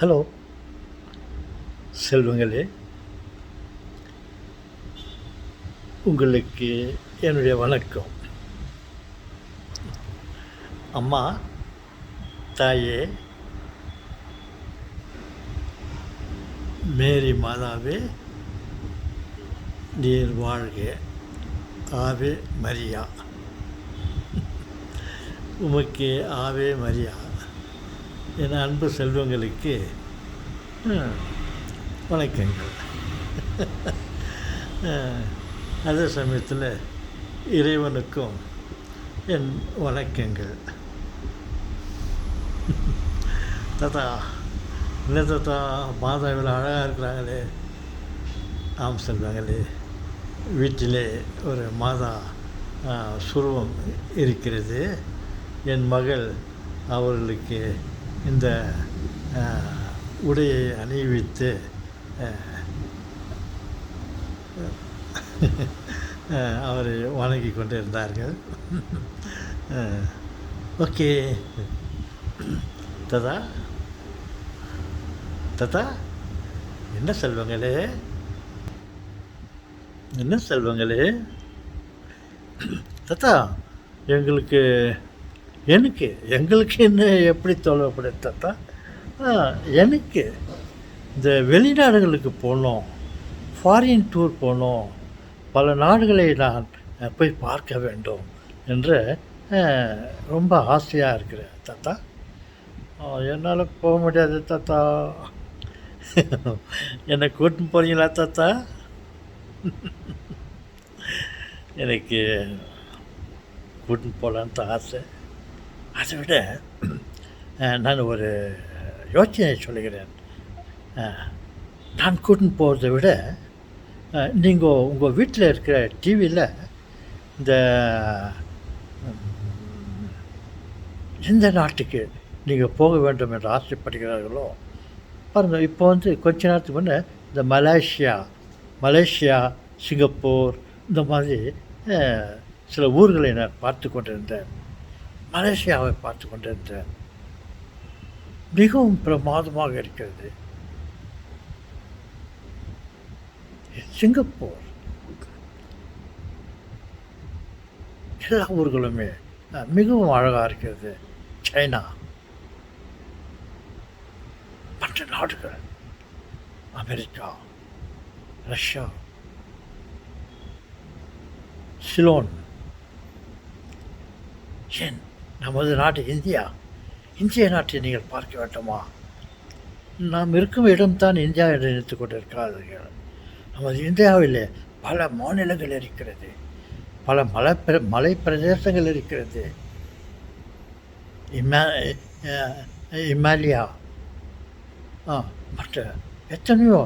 Hello செல்வங்களே, உங்களுக்கு என்னுடைய வணக்கம். அம்மா, தாயே, மேரி மாதாவே, நீர் வாழ்க. ஆவே மரியா. உமக்கு ஆவே மரியா. என் அன்பு செல்வங்களுக்கு வணக்கங்கள். அதே சமயத்தில் இறைவனுக்கும் என் வணக்கங்கள். தாத்தா, இல்லை தாத்தா, மாதா இவ்வளோ அழகாக இருக்கிறாங்களே. ஆம் செல்வங்களே, வீட்டிலே ஒரு மாதா சுருவம் இருக்கிறது. என் மகள் அவர்களுக்கு இந்த உடையை அணிவித்து அவரை வணங்கி கொண்டு இருந்தார்கள். ஓகே தாத்தா, தாத்தா, என்ன செல்வங்களே, என்ன செல்வங்களே, தாத்தா, எங்களுக்கு என்ன எப்படி தொலைப்படும் தாத்தா? எனக்கு இந்த வெளிநாடுகளுக்கு போகணும், ஃபாரின் டூர் போகணும், பல நாடுகளை நான் போய் பார்க்க வேண்டும் என்று ரொம்ப ஆசையாக இருக்கிறேன் தாத்தா. என்னால் போக முடியாது தாத்தா. என்னை கூட்டின்னு போகிறீங்களா தாத்தா? எனக்கு கூட்டின்னு போகலான்னு தான் ஆசை. அதை விட நான் ஒரு யோசனை சொல்லுகிறேன். நான் கூட்டின்னு போகிறத விட நீங்கள் உங்கள் வீட்டில் இருக்கிற டிவியில் இந்த எந்த நாட்டுக்கு நீங்கள் போக வேண்டும் என்று ஆசைப்படுகிறார்களோ பாருங்கள். இப்போ கொஞ்ச நேரத்துக்கு முன்னே இந்த மலேசியா, சிங்கப்பூர், இந்த மாதிரி சில ஊர்களை நான் பார்த்து கொண்டிருந்தேன். மலேசியாவை பார்த்து கொண்டிருந்தேன். மிகவும் பிரமாதமாக இருக்கிறது. சிங்கப்பூர், எல்லா ஊர்களுமே மிகவும் அழகாக இருக்கிறது. சைனா, மற்ற நாடுகள், அமெரிக்கா, ரஷ்யா, சிலோன், ஏன் நமது நாடு இந்திய நாட்டை நீங்கள் பார்க்க வேண்டுமா? நாம் இருக்கும் இடம்தான் இந்தியா என்று நினைத்து கொண்டிருக்காதீர்கள். நமது இந்தியாவில் பல மாநிலங்கள் இருக்கிறது, பல மலை பிரதேசங்கள் இருக்கிறது. இமாலயா, மற்ற எத்தனையோ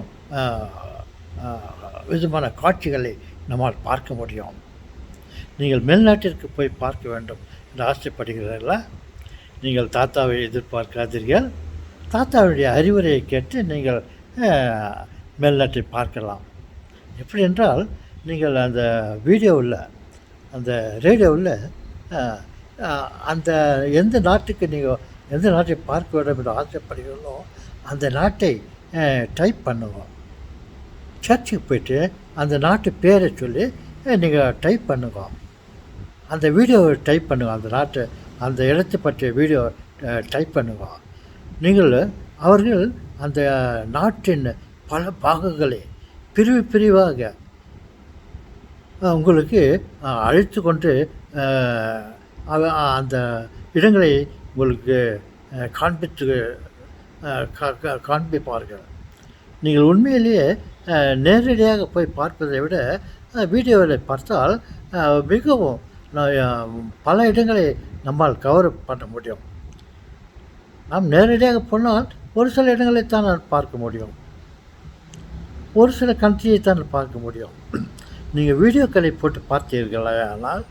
விதமான காட்சிகளை நம்மால் பார்க்க முடியும். நீங்கள் மேல்நாட்டிற்கு போய் பார்க்க வேண்டும் என்று ஆசைப்படுகிறீர்களா? நீங்கள் தாத்தாவை எதிர்பார்க்காதீர்கள். தாத்தாவுடைய அறிவுரையை கேட்டு நீங்கள் மேல்நாட்டை பார்க்கலாம். எப்படி என்றால், நீங்கள் அந்த வீடியோவில், அந்த ரேடியோவில் அந்த எந்த நாட்டை பார்க்க வேண்டும் என்று ஆசைப்படுகிறீர்களோ அந்த நாட்டை டைப் பண்ணுவோம். சர்ச்சுக்கு போய்ட்டு அந்த நாட்டு பேரை சொல்லி நீங்கள் டைப் பண்ணுங்க. அந்த வீடியோவை டைப் பண்ணுங்க. அந்த இடத்தை பற்றிய வீடியோ டைப் பண்ணுங்க. அவர்கள் அந்த நாட்டின் பல பாகங்களை பிரிவாக உங்களுக்கு அழைத்து கொண்டு அந்த இடங்களை உங்களுக்கு காண்பிப்பார்கள். நீங்கள் உண்மையிலேயே நேரடியாக போய் பார்ப்பதை விட வீடியோவில் பார்த்தால் மிகவும் பல இடங்களை நம்மால் கவர் பண்ண முடியும். நாம் நேரடியாக போனால் ஒரு சில இடங்களை தான் பார்க்க முடியும், ஒரு சில கண்ட்ரியை தான் பார்க்க முடியும். நீங்கள் வீடியோக்களை போட்டு பார்த்தீர்களே ஆனால்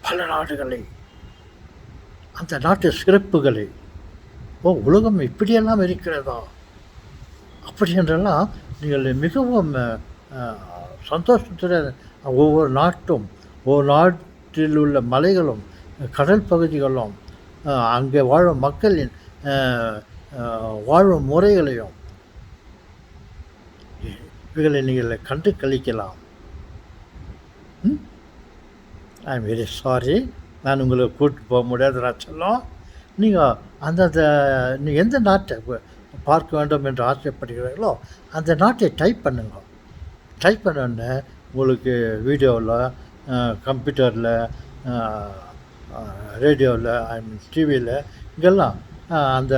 பல நாடுகளை, அந்த நாட்டு சிறப்புகளை, உலகம் இப்படியெல்லாம் இருக்கிறதா அப்படி என்றெல்லாம் நீங்கள் மிகவும் சந்தோஷத்துடன் ஒவ்வொரு நாட்டில் உள்ள மலைகளும் கடல் பகுதிகளும் அங்கே வாழும் மக்களின் வாழும் முறைகளையும் இவைகளை நீங்கள் கண்டு கழிக்கலாம். ஐ எம் வெரி சாரி, நான் உங்களை கூப்பிட்டு போக முடியாது. நான் சொல்லும் நீங்கள் அந்தந்த நீங்கள் எந்த நாட்டை பார்க்க வேண்டும் என்று ஆசைப்படுகிறீர்களோ அந்த நாட்டை டைப் பண்ணுங்க. டைப் பண்ணோடனே உங்களுக்கு வீடியோவில், கம்ப்யூட்டரில், ரேடியோவில், டிவியில் இங்கெல்லாம் அந்த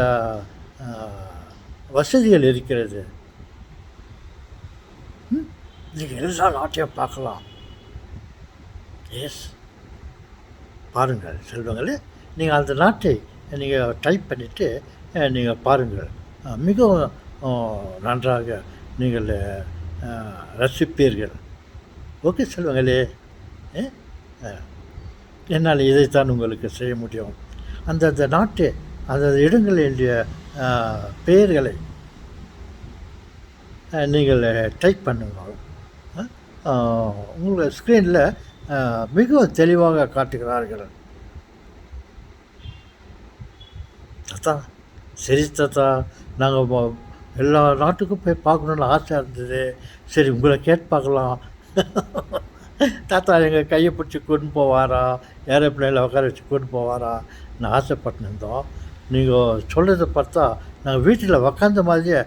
வசதிகள் இருக்கிறது. நீங்கள் எல்லா நாட்டையும் பார்க்கலாம். எஸ், பாருங்கள் செல்வங்களே, நீங்கள் அந்த நாட்டை நீங்கள் டைப் பண்ணிவிட்டு நீங்கள் பாருங்கள். மிகவும் நன்றாக நீங்கள் ரசிப்பீர்கள். ஓகே செல்வங்களே, என்னால் இதைத்தான் உங்களுக்கு செய்ய முடியும். அந்தந்த நாட்டு அந்தந்த இடங்களுடைய பெயர்களை நீங்கள் டைப் பண்ணுங்க. உங்கள் ஸ்க்ரீனில் மிகவும் தெளிவாக காட்டுகிறார்கள். தாத்தா, சரி தாத்தா, நாங்கள் எல்லா நாட்டுக்கும் போய் பார்க்கணுன்னு ஆசை இருந்தது. சரி, உங்களை கேட்டு பார்க்கலாம். தாத்தா எங்கள் கையை பிடிச்சி கூட்டு போவாரா, ஏரோப்ளேனில் உட்கார வச்சு கூட்டு போவாரா நான் ஆசைப்பட்டுருந்தோம். நீங்கள் சொல்கிறத பார்த்தா நாங்கள் வீட்டில் உக்காந்த மாதிரியே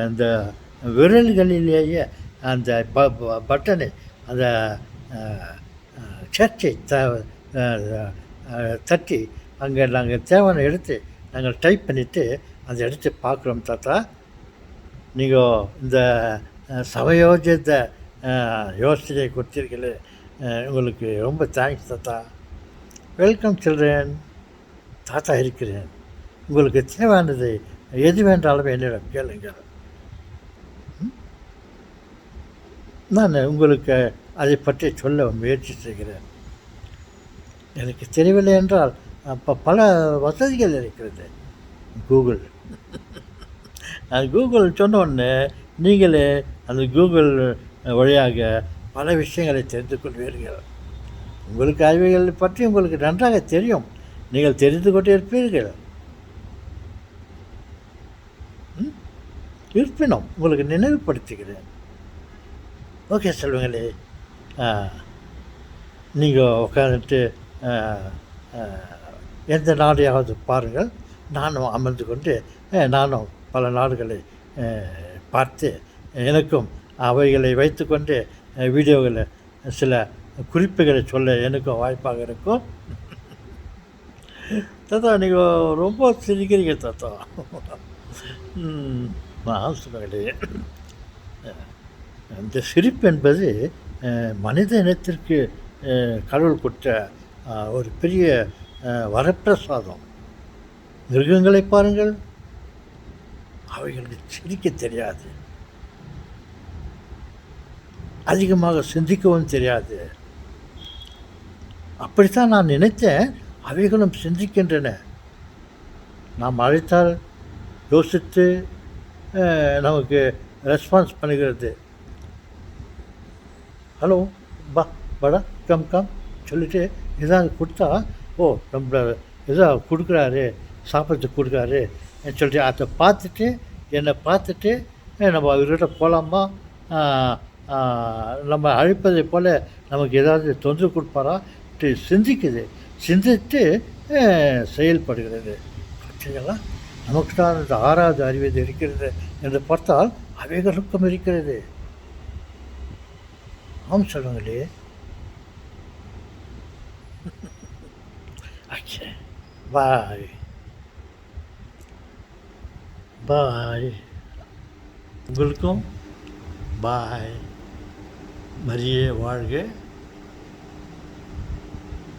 இந்த விரல்களிலேயே அந்த பட்டனை, அந்த சர்ச்சை தட்டி அங்கே நாங்கள் தேவையான எடுத்து நாங்கள் டைப் பண்ணிவிட்டு அந்த இடத்தை பார்க்குறோம். தாத்தா, நீங்கள் இந்த சமயோஜித யோசனையை கொடுத்தீர்களே, உங்களுக்கு ரொம்ப தேங்க்ஸ் தாத்தா. Welcome children. தாத்தா இருக்கிறேன். உங்களுக்கு தேவையானது எது வேண்டாலும் என்னிடம் கேளுங்கள். நான் உங்களுக்கு அதை பற்றி சொல்ல முயற்சி செய்கிறேன். எனக்கு தெரியவில்லை என்றால் அப்போ பல வசதிகள் இருக்கிறது. கூகுள் கூகுள் சொன்ன உடனே நீங்களே அந்த கூகுள் வழியாக பல விஷயங்களை தெரிந்து கொள்வீர்கள். உங்களுக்கு அறிவியலை பற்றி உங்களுக்கு நன்றாக தெரியும். நீங்கள் தெரிந்து கொண்டே இருப்பீர்கள். இருப்பினும் உங்களுக்கு நினைவுபடுத்துகிறேன். ஓகே செல்வங்களே, நீங்கள் உட்காந்துட்டு எந்த நாடையாவது பாருங்கள். நானும் அமர்ந்து கொண்டு நானும் பல நாடுகளை பார்த்து எனக்கும் அவைகளை வைத்துக்கொண்டு வீடியோவில் சில குறிப்புகளை சொல்ல எனக்கும் வாய்ப்பாக இருக்கும். தாத்தா, நீங்கள் ரொம்ப சிரிக்கிறீங்க தாத்தா. நான் சொல்லுங்களே, இந்த சிரிப்பு என்பது மனித இனத்திற்கு கடவுள் கொடுத்த ஒரு பெரிய வரப்பிரசாதம். மிருகங்களை பாருங்கள், அவைகளுக்கு சிரிக்க தெரியாது, அதிகமாக சிந்திக்கவும் தெரியாது. அப்படித்தான் நான் நினைத்தேன். அவைகளும் சிந்திக்கின்றன. நாம் அழைத்தால் யோசித்து நமக்கு ரெஸ்பான்ஸ் பண்ணுகிறது. ஹலோ, படா, கம் சொல்லிட்டு இதாக கொடுத்தா, ஓ நம்மள இதாக கொடுக்குறாரு, சாப்பிட்றதுக்கு கொடுக்குறாரு சொல்லிட்டு அதை பார்த்துட்டு என்னை பார்த்துட்டு நம்ம அவர்கிட்ட போகலாமா, நம்ம அழைப்பதை போல் நமக்கு ஏதாவது தொந்தரவு கொடுப்பாரா சிந்திக்குது. சிந்தித்து செயல்படுகிறது. பார்த்தீங்களா, நமக்கு தான் அந்த 6வது அறிவு இருக்கிறது என்று பார்த்தால் அவைகளுக்கும் இருக்கிறது. ஆம் சொல்லுங்களே. ஓகே, பாய் பாய். உங்களுக்கும் பாய். மரியே வாழ்க.